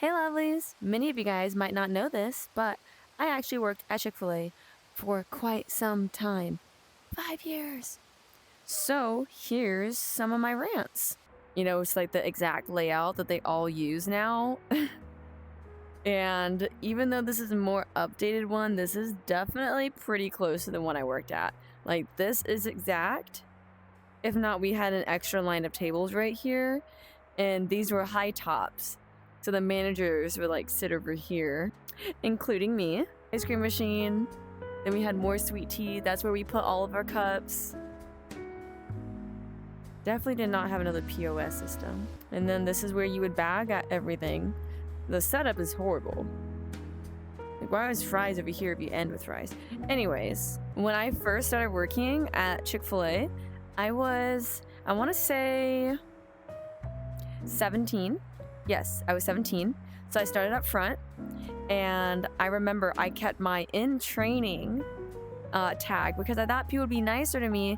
Hey lovelies! Many of you guys might not know this, but I actually worked at Chick-fil-A for quite some time. 5 years! So here's some of my rants. It's like the exact layout that they all use now. And even though this is a more updated one, this is definitely pretty close to the one I worked at. Like, this is exact. If not, we had an extra line of tables right here, and these were high tops. So the managers would like sit over here, including me. Ice cream machine. Then we had more sweet tea. That's where we put all of our cups. Definitely did not have another POS system. And then this is where you would bag at everything. The setup is horrible. Like, why is fries over here if you end with fries? Anyways, when I first started working at Chick-fil-A, I want to say 17. Yes, I was 17. So I started up front, and I remember I kept my in training tag because I thought people would be nicer to me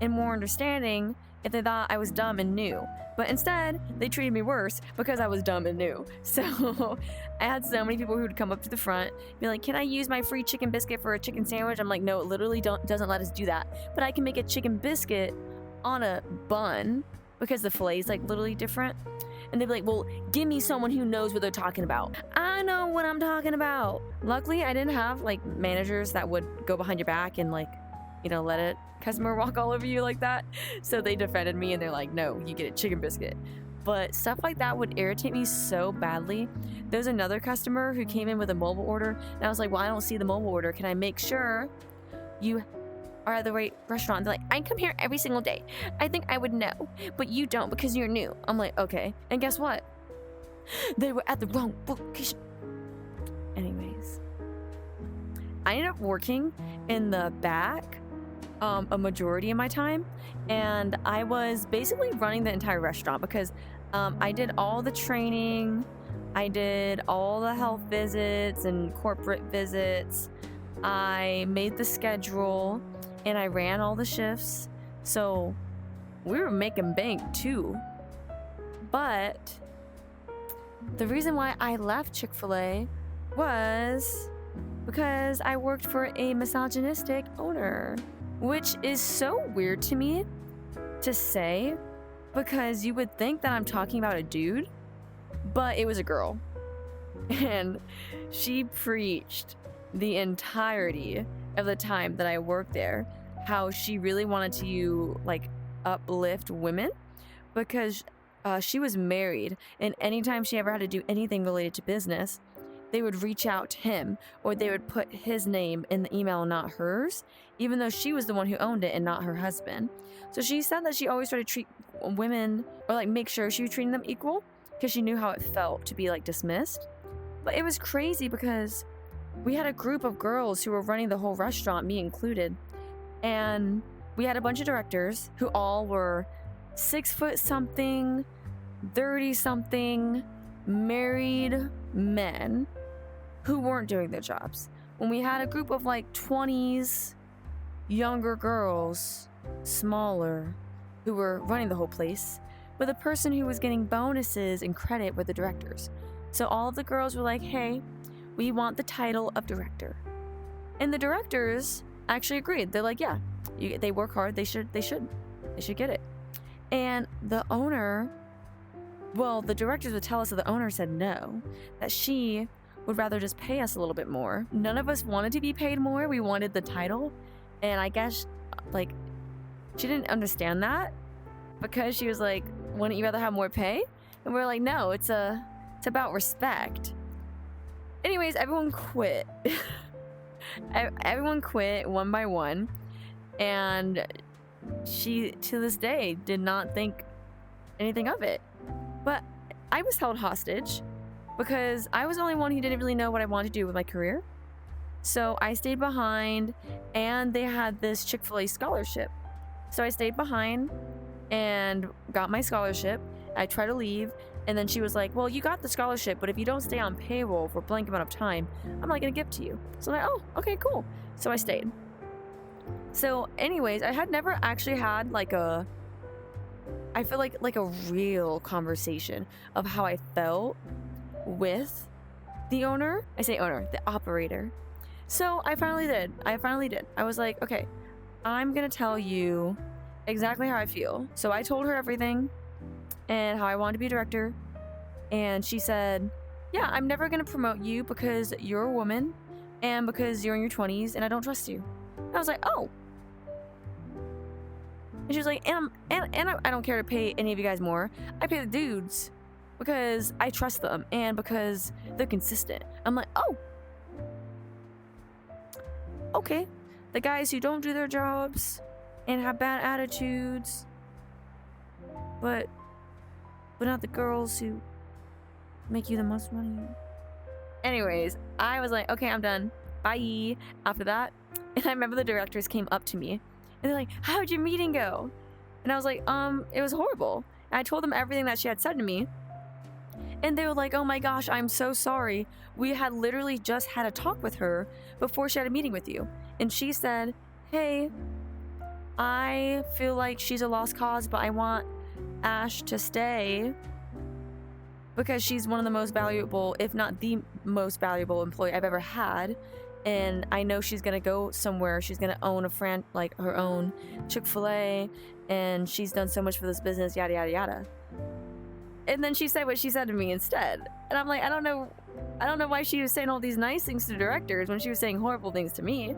and more understanding if they thought I was dumb and new. But instead, they treated me worse because I was dumb and new. So I had so many people who would come up to the front, be like, "Can I use my free chicken biscuit for a chicken sandwich?" I'm like, "No, it literally doesn't let us do that. But I can make a chicken biscuit on a bun because the fillet is like literally different." And they'd be like, "Well, give me someone who knows what they're talking about." I know what I'm talking about. Luckily, I didn't have like managers that would go behind your back and like, let a customer walk all over you like that. So they defended me and they're like, "No, you get a chicken biscuit." But stuff like that would irritate me so badly. There was another customer who came in with a mobile order, and I was like, "Well, I don't see the mobile order. Can I make sure you are at the right restaurant?" They're like, "I come here every single day. I think I would know, but you don't because you're new." I'm like, "Okay." And guess what? They were at the wrong location. Anyways, I ended up working in the back a majority of my time, and I was basically running the entire restaurant because I did all the training, I did all the health visits and corporate visits, I made the schedule, and I ran all the shifts. So we were making bank too. But the reason why I left Chick-fil-A was because I worked for a misogynistic owner, which is so weird to me to say because you would think that I'm talking about a dude, but it was a girl. And she preached the entirety of the time that I worked there how she really wanted to like uplift women because she was married, and anytime she ever had to do anything related to business, they would reach out to him or they would put his name in the email, not hers, even though she was the one who owned it and not her husband. So she said that she always tried to treat women or like make sure she was treating them equal because she knew how it felt to be like dismissed. But it was crazy because we had a group of girls who were running the whole restaurant, me included, and we had a bunch of directors who all were 6 foot something, 30 something, married men who weren't doing their jobs. When we had a group of like 20s, younger girls, smaller, who were running the whole place, but the person who was getting bonuses and credit were the directors. So all of the girls were like, "Hey, we want the title of director." And the directors actually agreed. They're like, "Yeah, they work hard. They should get it." And the owner, well, the directors would tell us that the owner said no, that she would rather just pay us a little bit more. None of us wanted to be paid more. We wanted the title. And I guess, like, she didn't understand that because she was like, "Wouldn't you rather have more pay?" And we're like, "No, it's about respect." Anyways, everyone quit. Everyone quit one by one. And she, to this day, did not think anything of it. But I was held hostage because I was the only one who didn't really know what I wanted to do with my career. So I stayed behind, and they had this Chick-fil-A scholarship. So I stayed behind and got my scholarship. I tried to leave, and then she was like, "Well, you got the scholarship, but if you don't stay on payroll for a blank amount of time, I'm not going to give it to you." So I'm like, "Oh, okay, cool." So I stayed. So anyways, I had never actually had I feel like a real conversation of how I felt with the owner. I say owner, the operator. So I finally did. I was like, okay, I'm gonna tell you exactly how I feel. So I told her everything and how I wanted to be a director. And she said, yeah, I'm never gonna promote you because you're a woman and because you're in your 20s and I don't trust you. And I was like, oh. And she was like, and I don't care to pay any of you guys more. I pay the dudes because I trust them and because they're consistent. I'm like, oh. Okay. The guys who don't do their jobs and have bad attitudes, but not the girls who make you the most money. Anyways, I was like, okay, I'm done. Bye. After that, and I remember the directors came up to me and they're like, how'd your meeting go? And I was like, it was horrible. And I told them everything that she had said to me. And they were like, oh my gosh, I'm so sorry. We had literally just had a talk with her before she had a meeting with you. And she said, hey, I feel like she's a lost cause, but I want Ash to stay because she's one of the most valuable, if not the most valuable employee I've ever had. And I know she's gonna go somewhere. She's gonna own like her own Chick-fil-A, and she's done so much for this business, yada, yada, yada. And then she said what she said to me instead. And I'm like, I don't know why she was saying all these nice things to directors when she was saying horrible things to me.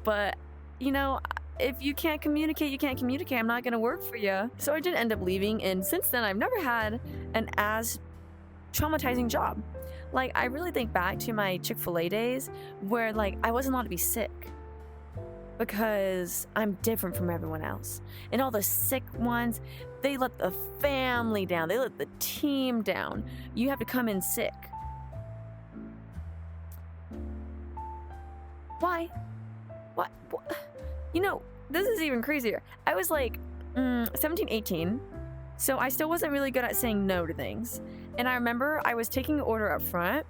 But, you know, if you can't communicate, you can't communicate. I'm not going to work for you. So I did end up leaving. And since then, I've never had an as traumatizing job. Like, I really think back to my Chick-fil-A days where, like, I wasn't allowed to be sick because I'm different from everyone else. And all the sick ones, they let the family down. They let the team down. You have to come in sick. Why? What? You know, this is even crazier. I was like 17, 18. So I still wasn't really good at saying no to things. And I remember I was taking an order up front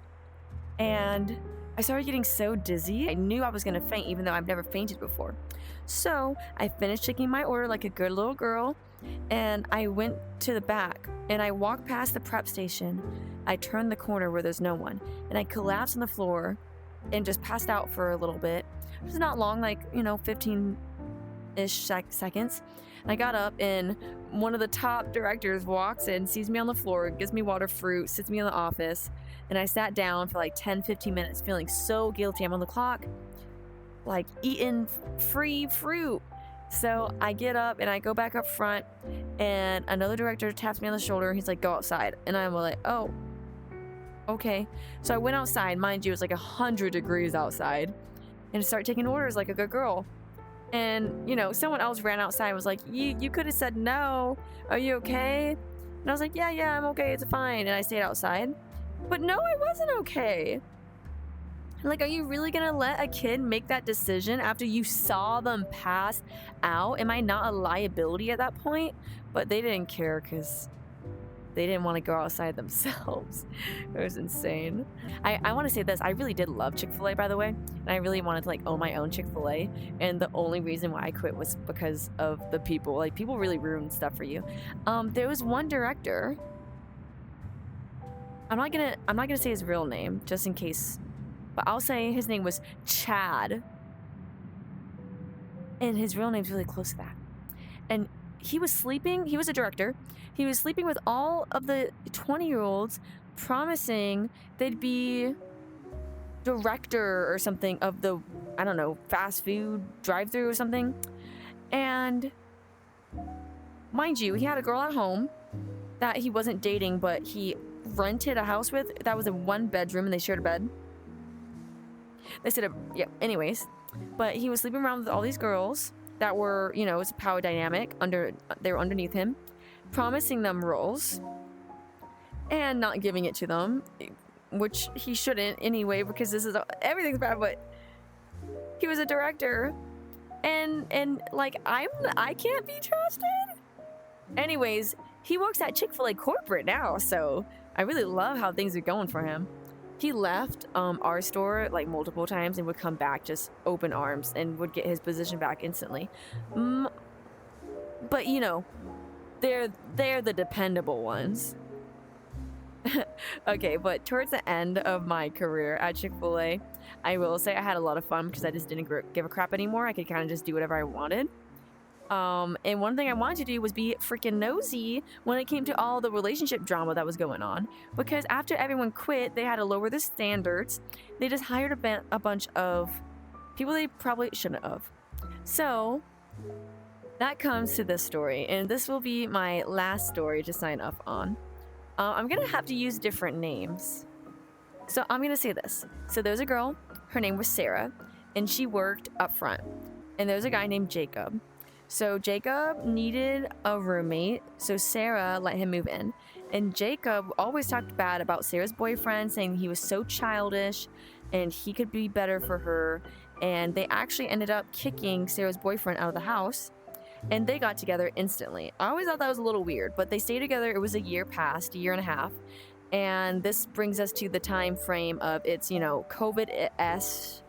and I started getting so dizzy. I knew I was gonna faint even though I've never fainted before. So I finished taking my order like a good little girl and I went to the back and I walked past the prep station. I turned the corner where there's no one and I collapsed on the floor and just passed out for a little bit. It was not long, like, you know, 15-ish seconds. And I got up and one of the top directors walks in, sees me on the floor, gives me water, fruit, sits me in the office. And I sat down for like 10, 15 minutes feeling so guilty. I'm on the clock, like eating free fruit. So I get up and I go back up front and another director taps me on the shoulder. He's like, go outside. And I'm like, oh, okay. So I went outside. Mind you, it was like 100 degrees outside and started taking orders like a good girl. And, you know, someone else ran outside and was like, you could have said no. Are you okay? And I was like, yeah, I'm okay. It's fine. And I stayed outside. But no, I wasn't okay. Like, are you really gonna let a kid make that decision after you saw them pass out? Am I not a liability at that point? But they didn't care because they didn't want to go outside themselves. It was insane. I want to say this. I really did love Chick-fil-A, by the way. And I really wanted to, like, own my own Chick-fil-A. And the only reason why I quit was because of the people. Like, people really ruin stuff for you. There was one director. I'm not gonna say his real name, just in case. But I'll say his name was Chad. And his real name's really close to that. And he was sleeping, he was a director. He was sleeping with all of the 20-year-olds, promising they'd be director or something of the, I don't know, fast food drive-thru or something. And mind you, he had a girl at home that he wasn't dating, but he rented a house with that was in one bedroom and they shared a bed. They said, yeah, anyways. But he was sleeping around with all these girls that were, you know, it's a power dynamic. They were underneath him, promising them roles and not giving it to them, which he shouldn't anyway, because everything's bad. But he was a director, and like I can't be trusted. Anyways, he works at Chick-fil-A corporate now, so I really love how things are going for him. He left our store like multiple times and would come back just open arms and would get his position back instantly. But you know, they're the dependable ones. Okay, but towards the end of my career at Chick-fil-A, I will say I had a lot of fun because I just didn't give a crap anymore. I could kind of just do whatever I wanted. And one thing I wanted to do was be freaking nosy when it came to all the relationship drama that was going on. Because after everyone quit, they had to lower the standards. They just hired a bunch of people they probably shouldn't have. So that comes to this story, and this will be my last story to sign up on. I'm gonna have to use different names. So I'm gonna say this. So there's a girl, her name was Sarah, and she worked up front. And there's a guy named Jacob. So Jacob needed a roommate, so Sarah let him move in. And Jacob always talked bad about Sarah's boyfriend, saying he was so childish and he could be better for her. And they actually ended up kicking Sarah's boyfriend out of the house, and they got together instantly. I always thought that was a little weird, but they stayed together. It was a year past, a year and a half. And this brings us to the time frame of it's, COVID-esque.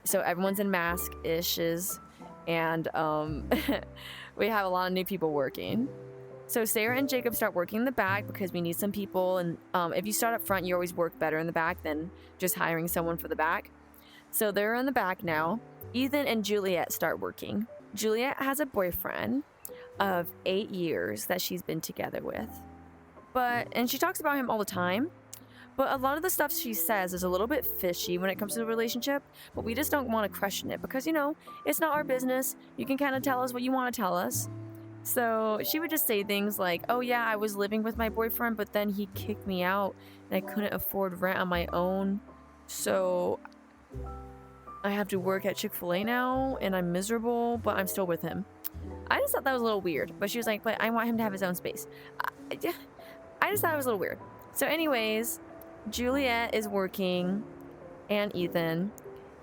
So everyone's in mask-ishes. And we have a lot of new people working. So Sarah and Jacob start working in the back because we need some people. And if you start up front, you always work better in the back than just hiring someone for the back. So they're in the back now. Ethan and Juliet start working. Juliet has a boyfriend of 8 years that she's been together with. And she talks about him all the time. But a lot of the stuff she says is a little bit fishy when it comes to the relationship, but we just don't want to question it because, it's not our business. You can kind of tell us what you want to tell us. So she would just say things like, oh yeah, I was living with my boyfriend, but then he kicked me out and I couldn't afford rent on my own. So I have to work at Chick-fil-A now and I'm miserable, but I'm still with him. I just thought that was a little weird, but she was like, but I want him to have his own space. I just thought it was a little weird. So anyways, Juliet is working and Ethan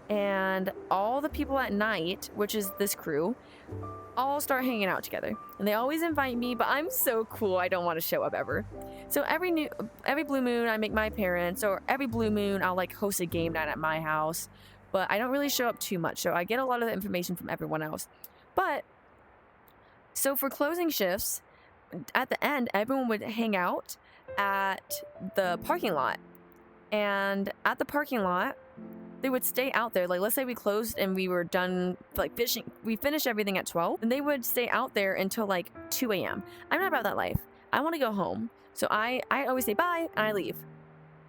and all the people at night, which is this crew, all start hanging out together. And they always invite me, but I'm so cool, I don't want to show up ever. So every blue moon I make my appearance, or every blue moon I'll host a game night at my house, but I don't really show up too much. So I get a lot of the information from everyone else. But so for closing shifts, at the end, everyone would hang out at the parking lot. And at the parking lot, they would stay out there. Let's say we closed and we were done, fishing. We finished everything at 12, and they would stay out there until 2 a.m. I'm not about that life. I want to go home. So I always say bye and I leave.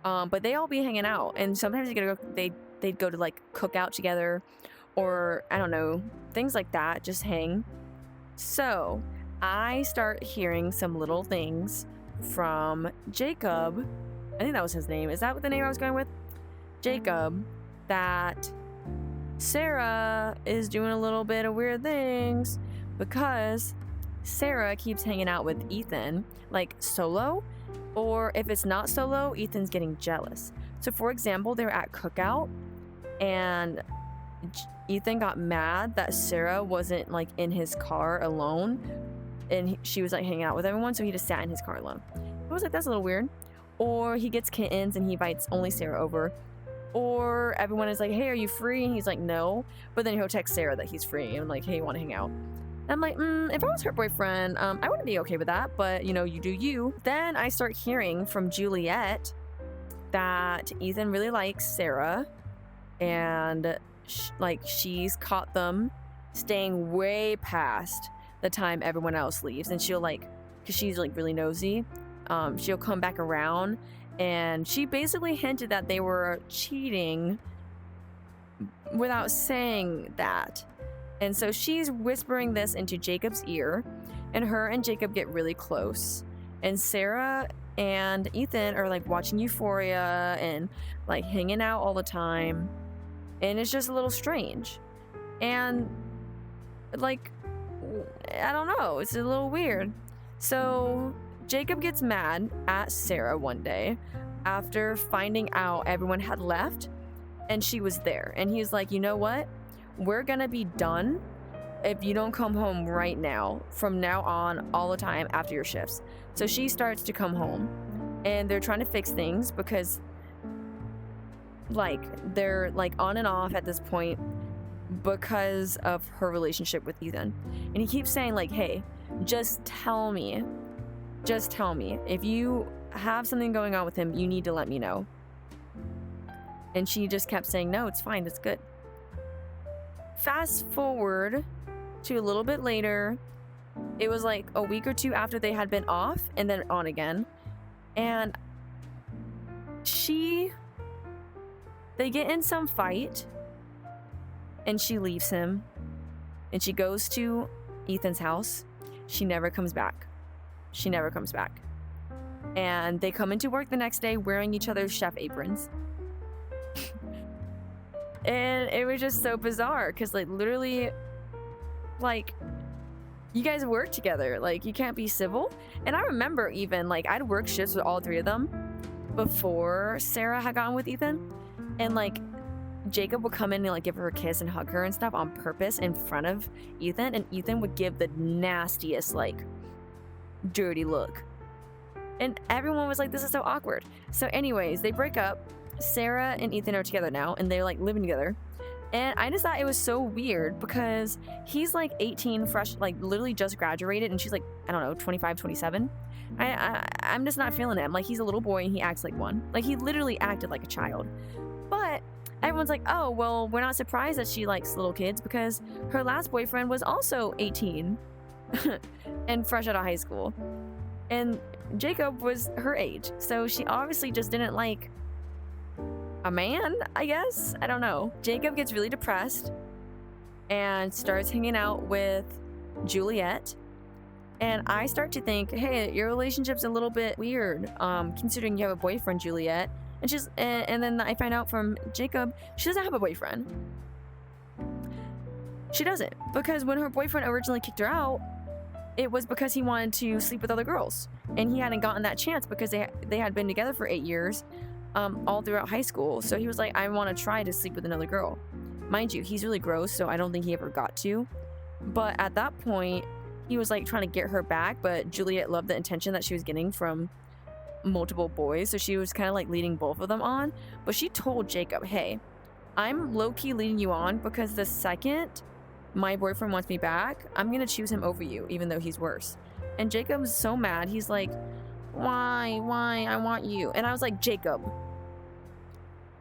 But they all be hanging out, and sometimes they'd go to cook out together, or I don't know, things like that. Just hang. So I start hearing some little things from Jacob. I think that was his name. Is that what the name I was going with? Jacob. That Sarah is doing a little bit of weird things because Sarah keeps hanging out with Ethan, solo. Or if it's not solo, Ethan's getting jealous. So for example, they were at cookout and Ethan got mad that Sarah wasn't in his car alone, and she was hanging out with everyone, so he just sat in his car alone. I was that's a little weird. Or he gets kittens and he invites only Sarah over. Or everyone is hey, are you free? And he's no. But then he'll text Sarah that he's free and hey, you want to hang out? And I'm if I was her boyfriend, I wouldn't be okay with that, but you do you. Then I start hearing from Juliet that Ethan really likes Sarah, and she's caught them staying way past the time everyone else leaves, and she'll because she's really nosy, she'll come back around, and she basically hinted that they were cheating without saying that. And so she's whispering this into Jacob's ear, and her and Jacob get really close. And Sarah and Ethan are watching Euphoria and hanging out all the time. And it's just a little strange. And I don't know, it's a little weird. So Jacob gets mad at Sarah one day after finding out everyone had left and she was there. And he's you know what? We're gonna be done if you don't come home right now, from now on, all the time after your shifts. So she starts to come home, and they're trying to fix things because they're on and off at this point because of her relationship with Ethan. And he keeps saying hey, just tell me if you have something going on with him, you need to let me know. And she just kept saying, no, it's fine, it's good. Fast forward to a little bit later. It was like a week or two after they had been off and then on again. And they get in some fight and she leaves him and she goes to Ethan's house. She never comes back. She never comes back. And they come into work the next day wearing each other's chef aprons. And it was just so bizarre because, like, literally, like, you guys work together. Like, you can't be civil. And I remember even, like, I'd work shifts with all three of them before Sarah had gotten with Ethan. And, like, Jacob would come in and, like, give her a kiss and hug her and stuff on purpose in front of Ethan. And Ethan would give the nastiest, like, dirty look. And everyone was like, this is so awkward. So anyways, they break up. Sarah and Ethan are together now, and they're, like, living together. And I just thought it was so weird because he's, like, 18, fresh, like, literally just graduated, and she's, like, I don't know, 25, 27. I'm just not feeling it. I'm like, he's a little boy, and he acts like one. Like, he literally acted like a child. But everyone's like, oh, well, we're not surprised that she likes little kids because her last boyfriend was also 18 and fresh out of high school. And Jacob was her age. So she obviously just didn't like a man, I guess. I don't know. Jacob gets really depressed and starts hanging out with Juliet. And I start to think, hey, your relationship's a little bit weird, considering you have a boyfriend, Juliet. And then I find out from Jacob, she doesn't have a boyfriend. She doesn't, because when her boyfriend originally kicked her out, it was because he wanted to sleep with other girls, and he hadn't gotten that chance because they had been together for 8 years, all throughout high school. So he was like, I want to try to sleep with another girl. Mind you, he's really gross, so I don't think he ever got to. But at that point, he was like trying to get her back, but Juliet loved the attention that she was getting from multiple boys, so she was kind of like leading both of them on. But she told Jacob, hey, I'm low-key leading you on because the second my boyfriend wants me back, I'm gonna choose him over you, even though he's worse. And Jacob's so mad. He's like, why, I want you. And I was like, Jacob,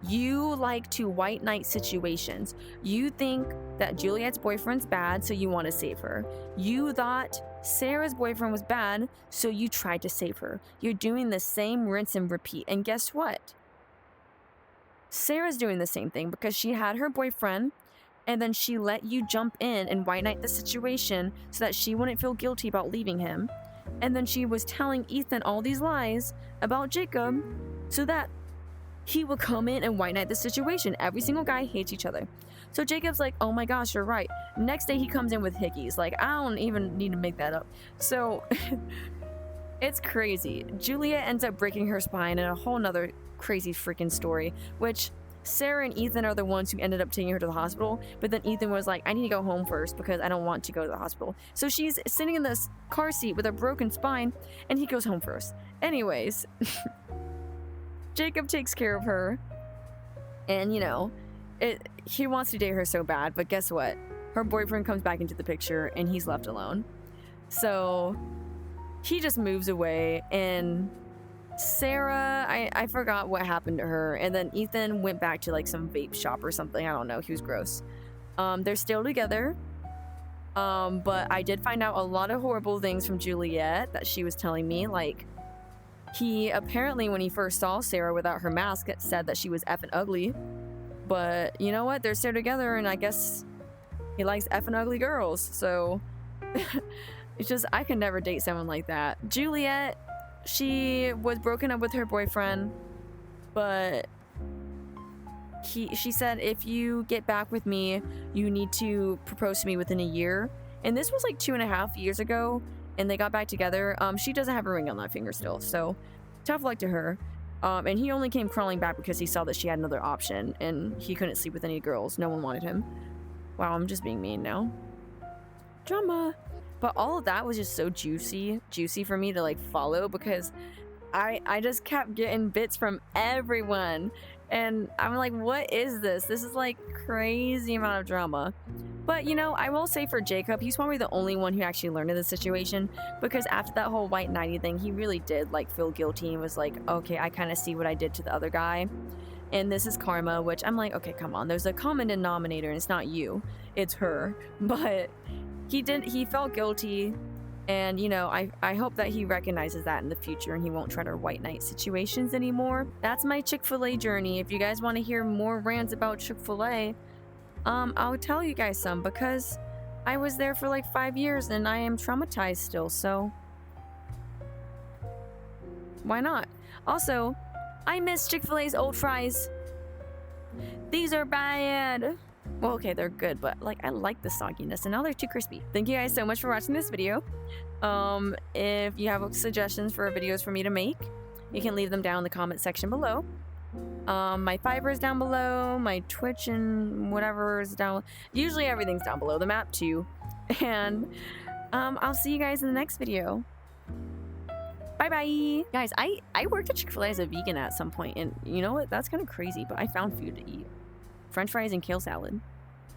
you like to white knight situations. You think that Juliet's boyfriend's bad, so you want to save her. You thought Sarah's boyfriend was bad, so you tried to save her. You're doing the same rinse and repeat. And guess what? Sarah's doing the same thing because she had her boyfriend, and then she let you jump in and white knight the situation so that she wouldn't feel guilty about leaving him. And then she was telling Ethan all these lies about Jacob so that he would come in and white knight the situation. Every single guy hates each other. So Jacob's like, oh my gosh, you're right. Next day he comes in with hickeys. Like, I don't even need to make that up. So it's crazy. Juliet ends up breaking her spine in a whole nother crazy freaking story, which Sarah and Ethan are the ones who ended up taking her to the hospital. But then Ethan was like, I need to go home first because I don't want to go to the hospital. So she's sitting in this car seat with a broken spine, and he goes home first. Anyways, Jacob takes care of her, and he wants to date her so bad, but guess what? Her boyfriend comes back into the picture and he's left alone. So he just moves away, and Sarah, I forgot what happened to her, and then Ethan went back to like some vape shop or something. I don't know. He was gross. They're still together. But I did find out a lot of horrible things from Juliet that she was telling me. Like, he apparently, when he first saw Sarah without her mask, said that she was effing ugly. But you know what? They're still together, and I guess he likes effing ugly girls. So it's just, I could never date someone like that. Juliet, she was broken up with her boyfriend, but she said, if you get back with me, you need to propose to me within a year. And this was like 2.5 years ago, and they got back together. She doesn't have a ring on that finger still, so tough luck to her. And he only came crawling back because he saw that she had another option, and he couldn't sleep with any girls. No one wanted him. Wow, I'm just being mean now. Drama. But all of that was just so juicy for me to like follow, because I just kept getting bits from everyone, and I'm like, what is this? This is like crazy amount of drama. But, you know, I will say for Jacob, he's probably the only one who actually learned of the situation, because after that whole white knighty thing, he really did, like, feel guilty and was like, okay, I kind of see what I did to the other guy, and this is karma, which I'm like, okay, come on, there's a common denominator, and it's not you, it's her. But he felt guilty, and, you know, I hope that he recognizes that in the future and he won't try to white knight situations anymore. That's my Chick-fil-A journey. If you guys want to hear more rants about Chick-fil-A, I'll tell you guys some, because I was there for like 5 years and I am traumatized still, so why not? Also, I miss Chick-fil-A's old fries. These are bad. Well, okay, they're good, but like I like the sogginess, and now they're too crispy. Thank you guys so much for watching this video. If you have suggestions for videos for me to make, you can leave them down in the comment section below. My Fiverr is down below, my Twitch and whatever is down. Usually everything's down below, the map too. And I'll see you guys in the next video. Bye bye. Guys, I worked at Chick-fil-A as a vegan at some point, and you know what? That's kind of crazy, but I found food to eat. French fries and kale salad.